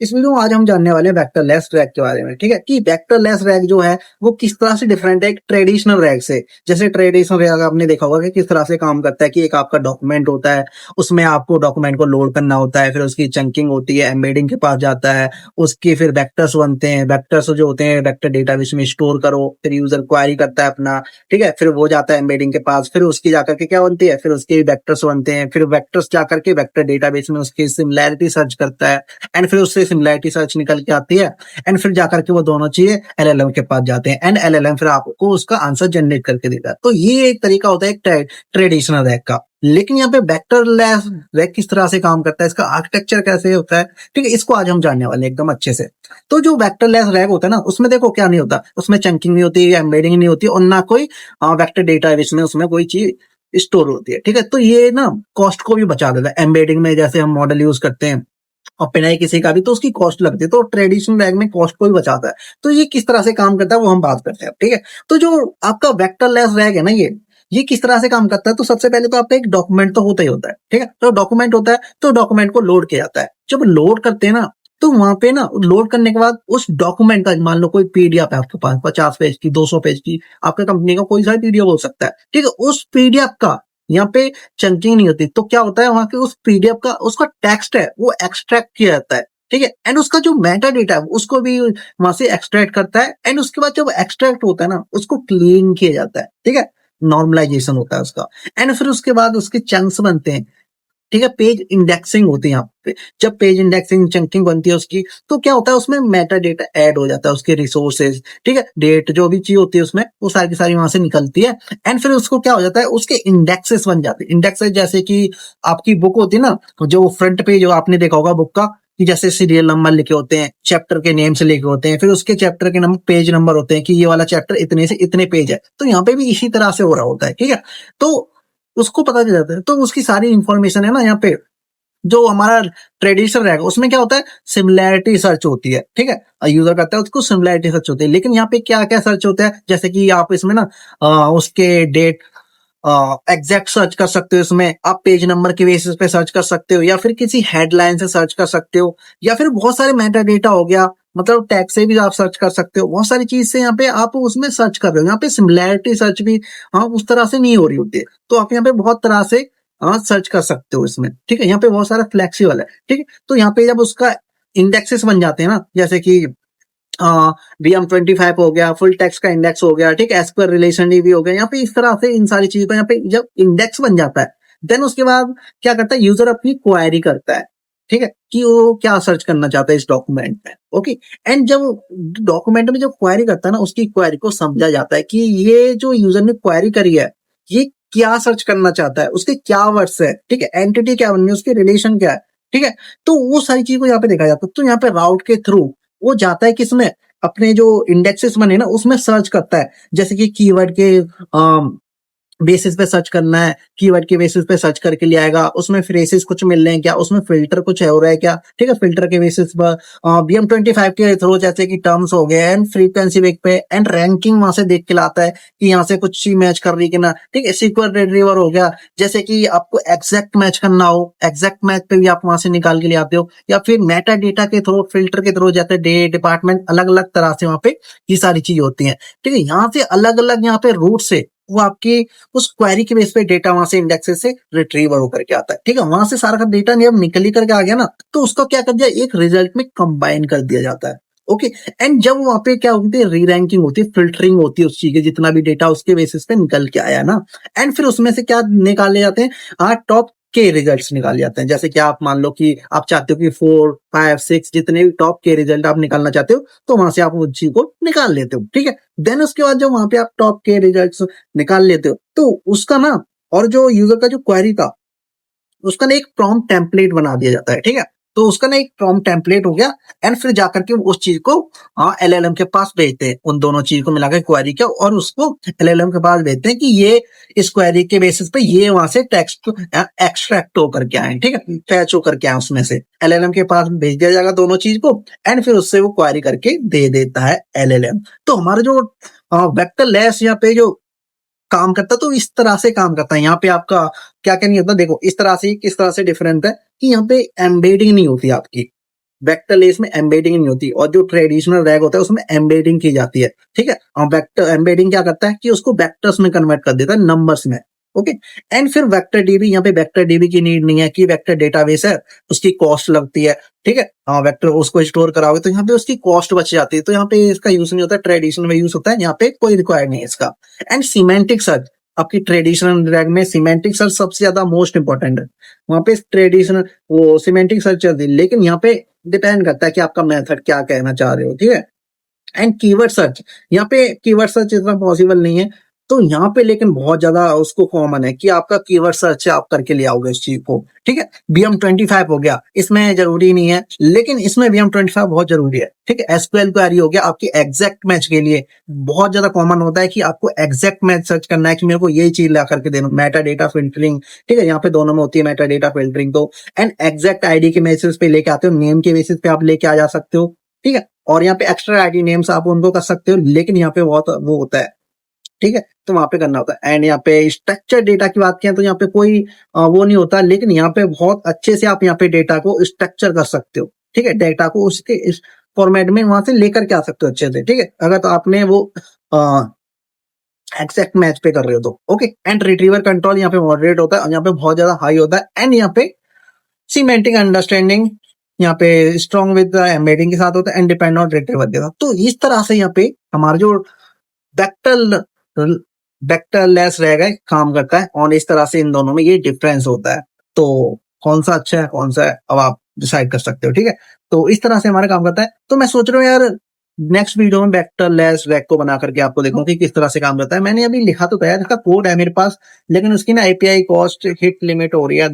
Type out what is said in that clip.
इस वीडियो में आज हम जानने वाले हैं वेक्टरलेस रैग के बारे में। ठीक है कि वेक्टरलेस रैग जो है वो किस तरह से डिफरेंट है एक ट्रेडिशनल रैग से। जैसे ट्रेडिशनल रैग आपने देखा होगा कि किस तरह से काम करता है कि एक आपका डॉक्यूमेंट होता है, उसमें आपको डॉक्यूमेंट को लोड करना होता है, फिर उसकी चंकिंग होती है, एम्बेडिंग के पास जाता है, उसके फिर वेक्टर्स बनते हैं। वेक्टर्स जो होते हैं वेक्टर डेटाबेस में स्टोर करो, फिर यूजर क्वेरी करता है अपना, ठीक है, फिर वो जाता है एम्बेडिंग के पास, फिर उसकी जाकर के क्या बनती है, फिर उसके वेक्टर्स बनते हैं, फिर वेक्टर्स जाकर के वेक्टर डेटाबेस में उसकी सिमिलैरिटी सर्च करता है एंड फिर उससे सिमिलैरिटी सर्च निकल के आती है एंड फिर जाकर के वो दोनों चीजें एलएलएम के पास जाते हैं एंड एलएलएम फिर आपको उसका आंसर जनरेट करके देता है। तो ये एक तरीका होता है एक ट्रेडिशनल रैग का। लेकिन यहाँ पे वेक्टरलेस रैग किस तरह से काम करता है, इसका आर्किटेक्चर कैसे होता है, ठीक है, इसको आज हम जानने वाले हैं एकदम अच्छे से। तो जो वेक्टरलेस रैग होता है ना, उसमें देखो क्या नहीं होता, उसमें चंकिंग नहीं होती, एम्बेडिंग नहीं होती और ना कोई वेक्टर डेटाबेस में उसमें कोई चीज स्टोर होती है। ठीक है, तो ये ना कॉस्ट को भी बचा देता है। एम्बेडिंग में जैसे हम मॉडल यूज करते हैं और पिनाई किसी का भी तो उसकी कॉस्ट लगती है, तो ट्रेडिशनल रैग में कॉस्ट को भी बचाता है। तो ये किस तरह से काम करता है वो हम बात करते हैं। ठीक है, तो जो आपका वेक्टरलेस रैग है ना, ये किस तरह से काम करता है। तो सबसे पहले तो आपका एक डॉक्यूमेंट तो होता ही होता है। ठीक है, तो डॉक्यूमेंट होता है तो डॉक्यूमेंट को लोड किया जाता है। जब लोड करते हैं ना तो वहां पे ना लोड करने के बाद उस डॉक्यूमेंट का मान लो कोई पीडीएफ है आपके पास 50 पेज की, 200 पेज की, आपके कंपनी का कोई सा पीडीएफ हो सकता है। ठीक है, उस पीडीएफ का यहाँ पे चंकिंग नहीं होती, तो क्या होता है वहां के उस पीडीएफ का उसका टेक्स्ट है वो एक्सट्रैक्ट किया जाता है। ठीक है, एंड उसका जो मेटा डेटा है उसको भी वहां से एक्सट्रैक्ट करता है एंड उसके बाद जब एक्सट्रैक्ट होता है ना उसको क्लीन किया जाता है। ठीक है, नॉर्मलाइजेशन होता है उसका एंड फिर उसके बाद उसके चंक्स बनते हैं। ठीक है, पेज इंडेक्सिंग होती है यहाँ पे। जब पेज इंडेक्सिंग चंकिंग बनती है उसकी, तो क्या होता है उसमें मेटा डेटा ऐड हो जाता है, उसके रिसोर्सेज, ठीक है, डेट जो भी चीज होती है उसमें वो सारी की सारी वहां से निकलती है एंड फिर उसको क्या हो जाता है उसके इंडेक्सेस बन जाते हैं। इंडेक्सेस जैसे कि आपकी बुक होती है ना, जो फ्रंट पेज आपने देखा होगा बुक का, कि जैसे सीरियल नंबर लिखे होते हैं, चैप्टर के नेम से लिखे होते हैं, फिर उसके चैप्टर के नंबर पेज नंबर होते हैं कि ये वाला चैप्टर इतने से इतने पेज है। तो यहाँ पे भी इसी तरह से हो रहा होता है। ठीक है, तो उसको पता चल जाता है। तो उसकी सारी इंफॉर्मेशन है ना यहाँ पे जो हमारा ट्रेडिशनल रहेगा उसमें क्या होता है सिमिलैरिटी सर्च होती है। ठीक है, यूजर करता है उसको सिमिलैरिटी सर्च होती है। लेकिन यहाँ पे क्या क्या सर्च होता है, जैसे कि आप इसमें ना उसके डेट एग्जैक्ट सर्च कर सकते हो, इसमें आप पेज नंबर के बेसिस पे सर्च कर सकते हो या फिर किसी हेडलाइन से सर्च कर सकते हो या फिर बहुत सारे मेटा डेटा हो गया, मतलब टैग से भी आप सर्च कर सकते हो। बहुत सारी चीज से यहाँ पे आप उसमें सर्च कर रहे हो। यहाँ पे सिमिलैरिटी सर्च भी उस तरह से नहीं हो रही होती है, तो आप यहाँ पे बहुत तरह से सर्च कर सकते हो इसमें। ठीक है, यहाँ पे बहुत सारा फ्लेक्सिबल है। ठीक है, तो यहाँ पे जब उसका इंडेक्सेस बन जाते हैं ना, जैसे कि BM25 हो गया, फुल टेक्स्ट का इंडेक्स हो गया, ठीक है, एज पर रिलेशन भी हो गया, यहाँ पे इस तरह से इन सारी चीजों का यहाँ पे जब इंडेक्स बन जाता है देन उसके बाद क्या करता है यूजर अपनी क्वेरी करता है। ठीक है, कि वो क्या सर्च करना चाहता है इस डॉक्यूमेंट में। ओके, एंड जब डॉक्यूमेंट में जब क्वेरी करता है ना उसकी क्वेरी को समझा जाता है कि ये जो यूजर ने क्वेरी करी है ये क्या सर्च करना चाहता है, उसके क्या वर्ड्स है, ठीक है, एंटिटी क्या बननी है, उसकी रिलेशन क्या है। ठीक है, तो वो सारी चीज को यहाँ पे देखा जाता है। तो यहाँ पे राउट के थ्रू वो जाता है किसमें, अपने जो इंडेक्सेस बने ना उसमें सर्च करता है। जैसे कि कीवर्ड के बेसिस पे सर्च करना है, कीवर्ड के बेसिस पे सर्च करके ले आएगा, उसमें फ्रेसेस कुछ मिल रहे हैं क्या, उसमें फिल्टर कुछ हो रहा है क्या। ठीक है, फिल्टर के बेसिस पर BM25 के थ्रू जैसे कि टर्म्स हो गए एंड फ्रीक्वेंसी वेक पे एंड रैंकिंग वहां से देख के लाता है कि यहाँ से कुछ चीज मैच कर रही है कि ना। ठीक है, सीक्वल रिट्रीवर हो गया, जैसे कि आपको एग्जैक्ट मैच करना हो, एग्जैक्ट मैच पे भी आप वहां से निकाल के ले आते हो, या फिर मेटा डेटा के थ्रू फिल्टर के थ्रू जाते डे डिपार्टमेंट अलग अलग तरह से वहां पे ये सारी चीज होती है। ठीक है, यहाँ से अलग अलग यहाँ पे रूट से वो आपकी उस क्वेरी के बेस पे डेटा वहां से इंडेक्सेस से रिट्रीवर होकर के आता है। ठीक है, वहां से सारा का डेटा जब निकल ही करके आ गया ना तो उसको क्या कर दिया एक रिजल्ट में कंबाइन कर दिया जाता है। ओके, एंड जब वहां पे क्या होती है री रैंकिंग होती है, फिल्टरिंग होती है उस चीज के जितना भी डेटा उसके बेसिस पे निकल के आया ना, एंड फिर उसमें से क्या निकाले जाते हैं टॉप के रिजल्ट्स निकाले जाते हैं। जैसे कि आप मान लो कि आप चाहते हो कि 4 5 6 जितने भी टॉप के रिजल्ट आप निकालना चाहते हो तो वहां से आप उस चीज को निकाल लेते हो। ठीक है, देन उसके बाद जब वहां पे आप टॉप के रिजल्ट्स निकाल लेते हो तो उसका ना और जो यूजर का जो क्वेरी था उसका ना एक प्रॉम्प्ट टेम्पलेट बना दिया जाता है। ठीक है, तो उसका ना एक प्रॉम्प्ट टेम्पलेट हो गया एंड फिर जाकर के उस चीज को LLM के पास भेजते हैं, उन दोनों चीज को मिलाकर क्वेरी का, और उसको LLM के पास भेजते हैं कि ये इस क्वेरी के बेसिस पे ये वहां से टेक्स्ट एक्सट्रैक्ट होकर के आए, ठीक है, फैच होकर के आए, उसमें से LLM के पास भेज दिया जाएगा दोनों चीज को एंड फिर उससे वो क्वेरी करके दे देता है LLM। तो हमारा जो वेक्टर लेस यहाँ पे जो काम करता है तो इस तरह से काम करता है। यहाँ पे आपका क्या क्या नहीं होता, देखो इस तरह से किस तरह से डिफरेंट है कि यहाँ पे एम्बेडिंग नहीं होती आपकी। वेक्टरलेस में एम्बेडिंग नहीं होती, और जो ट्रेडिशनल रैग होता है उसमें एम्बेडिंग की जाती है, ठीक है। और वेक्टर एम्बेडिंग क्या करता है कि उसको वेक्टर्स में कन्वर्ट कर देता है, नंबर्स में। ओके। एंड फिर वेक्टर डीबी, यहाँ पे वेक्टर डीबी की नीड नहीं है कि वेक्टर डेटाबेस है, उसकी कॉस्ट लगती है, ठीक है। हाँ, वेक्टर उसको स्टोर कराओगे तो यहाँ पे उसकी कॉस्ट बच जाती है, तो यहाँ पे इसका यूज नहीं होता, ट्रेडिशनल में यूज होता है, यहाँ पे कोई रिक्वायर्ड नहीं है इसका। एंड सिमेंटिक सर्च, आपकी ट्रेडिशनल रैग में सिमेंटिक सर्च सबसे ज्यादा मोस्ट इंपॉर्टेंट है। वहां पे ट्रेडिशनल वो सिमेंटिक सर्च चलती है, लेकिन यहाँ पे डिपेंड करता है कि आपका मेथड क्या कहना चाह रहे हो, ठीक है। एंड कीवर्ड सर्च, यहाँ पे कीवर्ड सर्च इतना पॉसिबल नहीं है, तो यहाँ पे लेकिन बहुत ज्यादा उसको कॉमन है कि आपका कीवर्ड सर्च आप करके ले आओगे इस चीज को, ठीक है। BM25 हो गया, इसमें जरूरी नहीं है, लेकिन इसमें BM25 बहुत जरूरी है, ठीक है। SQL क्वेरी हो गया आपकी एग्जैक्ट मैच के लिए, बहुत ज्यादा कॉमन होता है कि आपको एग्जैक्ट मैच सर्च करना है कि मेरे को यही चीज ला करके देना, मेटा डेटा फिल्टरिंग, ठीक है। यहाँ पे दोनों में होती है मेटा डेटा फिल्टरिंग, तो एंड एग्जैक्ट आईडी के बेसिस पे लेके आते हो, नेम के बेसिस पे आप लेके आ जा सकते हो, ठीक है। और यहाँ पे एक्स्ट्रा आईडी नेम्स आप उनको कर सकते हो, लेकिन यहाँ पे बहुत वो होता है, ठीक है, तो वहां पे करना होता है। एंड यहाँ पे स्ट्रक्चर डेटा की बात करें तो यहाँ पे कोई वो नहीं होता, लेकिन यहाँ पे बहुत अच्छे से आप यहाँ पे डेटा को स्ट्रक्चर कर सकते हो, ठीक है। डेटा को उसके इस फॉर्मेट में वहां से लेकर के आ सकते हो अच्छे से, ठीक है, अगर तो आपने वो एग्जैक्ट मैच पे कर रहे हो तो। ओके। एंड रिट्रीवर कंट्रोल यहाँ पे मॉडरेट होता है, और यहाँ पे बहुत ज्यादा हाई होता है। एंड यहाँ पे सीमेंटिक अंडरस्टैंडिंग यहाँ पे स्ट्रॉन्ग विद एम्बेडिंग के साथ होता है, एंड डिपेंड ऑन रिट्रीवर के साथ। तो इस तरह से यहाँ पे हमारा जो वेक्टर वेक्टरलेस रहेगा काम करता है, और इस तरह से इन दोनों में ये डिफरेंस होता है। तो कौन सा अच्छा है कौन सा है अब आप डिसाइड कर सकते हो, ठीक है। तो इस तरह से हमारा काम करता है। तो मैं सोच रहा हूँ यार नेक्स्ट वीडियो में वेक्टरलेस रैक को बना करके आपको देखूं कि किस तरह से काम करता है। मैंने अभी लिखा तो था, इसका कोड है मेरे पास, लेकिन उसकी ना API कॉस्ट हिट लिमिट हो रही है।